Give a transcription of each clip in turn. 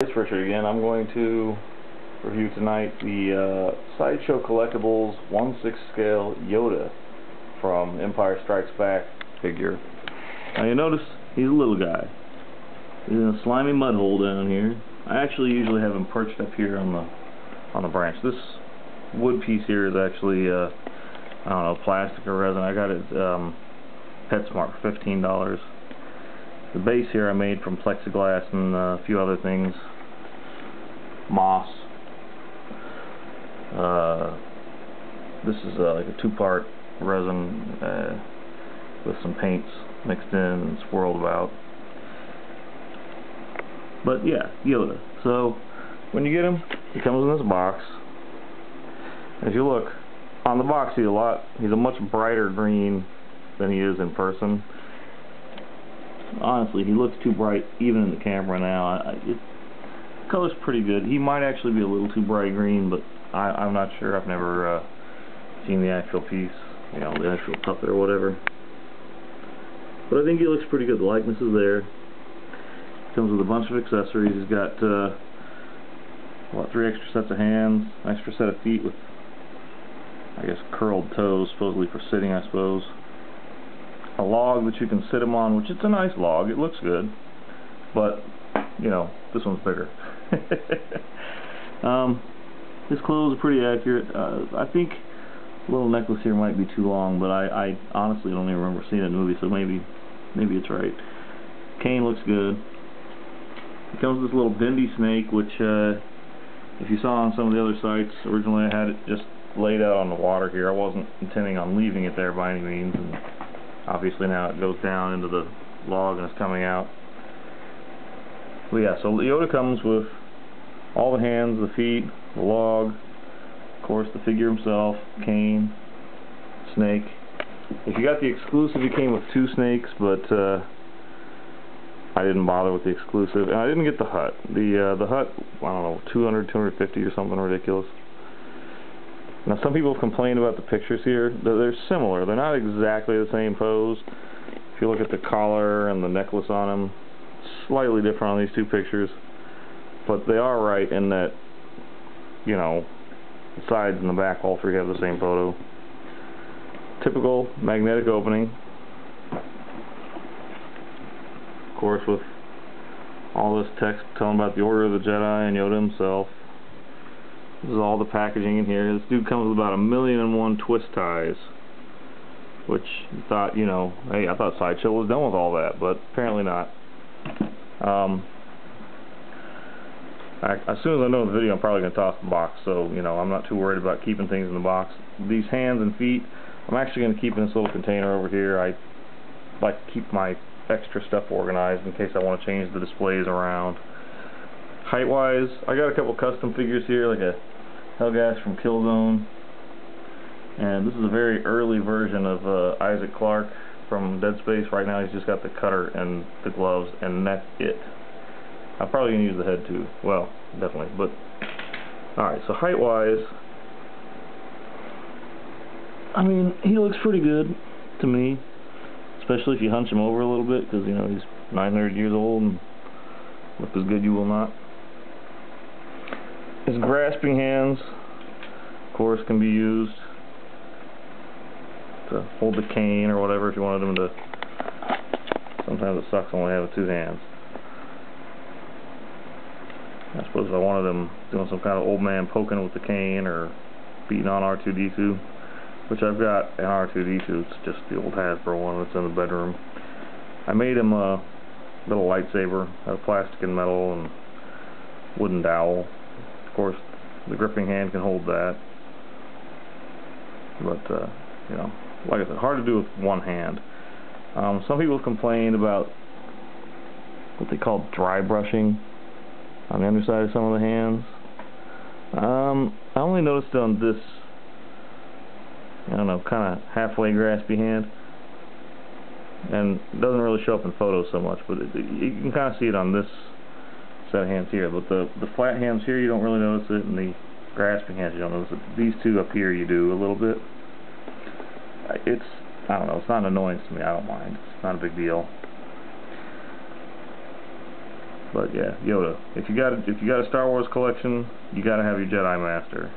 It's Richard again. I'm going to review tonight the Sideshow Collectibles 1/6 scale Yoda from Empire Strikes Back figure. Now you notice he's a little guy. He's in a slimy mud hole down here. I actually usually have him perched up here on the branch. This wood piece here is actually I don't know, plastic or resin. I got it PetSmart for $15. The base here I made from plexiglass and a few other things. Moss. This is like a two-part resin with some paints mixed in and swirled about. But yeah, Yoda. So when you get him, he comes in this box. If you look on the box, he's a much brighter green than he is in person. Honestly, he looks too bright even in the camera now. The color's pretty good. He might actually be a little too bright green, but I'm not sure. I've never seen the actual piece, you know, the actual puppet or whatever. But I think he looks pretty good. The likeness is there. Comes with a bunch of accessories. He's got 3 extra sets of hands, an extra set of feet with, I guess, curled toes, supposedly for sitting, I suppose. A log that you can sit him on, which it's a nice log. It looks good, but you know, this one's bigger. His clothes are pretty accurate. I think the little necklace here might be too long, but I honestly don't even remember seeing it in the movie, so maybe it's right. Cane looks good. It comes with this little bendy snake, which if you saw on some of the other sites, originally I had it just laid out on the water here. I wasn't intending on leaving it there by any means, and obviously now it goes down into the log and it's coming out. But yeah, so Yoda comes with all the hands, the feet, the log, of course the figure himself, cane, snake. If you got the exclusive, he came with 2 snakes, but I didn't bother with the exclusive, and I didn't get the hut. The hut, I don't know, 200, 250 or something ridiculous. Now some people have complained about the pictures here. They're similar. They're not exactly the same pose. If you look at the collar and the necklace on them, slightly different on these 2 pictures, but they are right in that, you know, the sides and the back, all 3 have the same photo. Typical magnetic opening, of course, with all this text telling about the Order of the Jedi and Yoda himself. This is all the packaging in here. This dude comes with about 1,000,001 twist ties, which you thought, you know, hey, I thought Sideshow was done with all that, but apparently not. As soon as I know the video, I'm probably going to toss the box, so, you know, I'm not too worried about keeping things in the box. These hands and feet, I'm actually going to keep in this little container over here. I like to keep my extra stuff organized in case I want to change the displays around. Height-wise, I got a couple custom figures here, like a Helgas from Killzone, and this is a very early version of Isaac Clarke from Dead Space. Right now he's just got the cutter and the gloves, and that's it. I'm probably going to use the head too. Well, definitely, but alright, so height-wise, I mean, he looks pretty good to me, especially if you hunch him over a little bit, because, you know, he's 900 years old and look as good you will not. His grasping hands, of course, can be used to hold the cane or whatever if you wanted him to. Sometimes it sucks only having 2 hands. I suppose if I wanted him doing some kind of old man poking with the cane or beating on R2-D2, which I've got an R2-D2, it's just the old Hasbro one that's in the bedroom. I made him a little lightsaber out of plastic and metal and wooden dowel. Of course, the gripping hand can hold that. But, you know, like I said, hard to do with one hand. Some people complained about what they call dry brushing on the underside of some of the hands. I only noticed on this, I don't know, kind of halfway graspy hand, and it doesn't really show up in photos so much, but you can kind of see it on this set of hands here. But the flat hands here, you don't really notice it, and the grasping hands, you don't notice it. These 2 up here, you do a little bit. It's, I don't know, it's not an annoyance to me. I don't mind. It's not a big deal. But yeah, Yoda. If you got a Star Wars collection, you got to have your Jedi Master.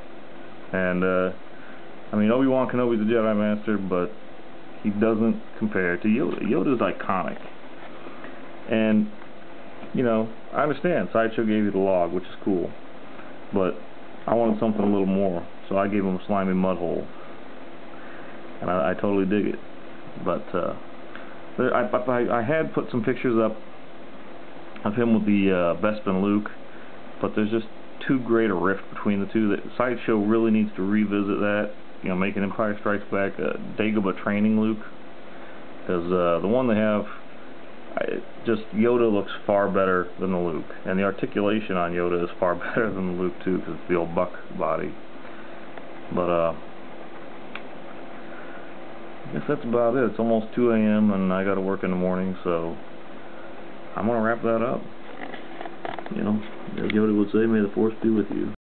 And I mean, Obi-Wan Kenobi's a Jedi Master, but he doesn't compare to Yoda. Yoda's iconic. And you know, I understand Sideshow gave you the log, which is cool, but I wanted something a little more, so I gave him a slimy mud hole, and I totally dig it. But I had put some pictures up of him with the Bespin Luke, but there's just too great a rift between the two that Sideshow really needs to revisit that. You know, make an Empire Strikes Back Dagobah training Luke, because the one they have, just Yoda looks far better than the Luke, and the articulation on Yoda is far better than the Luke too, because it's the old buck body. But I guess that's about it. It's almost 2 a.m. and I got to work in the morning, so I'm gonna wrap that up. You know, as Yoda would say, may the Force be with you.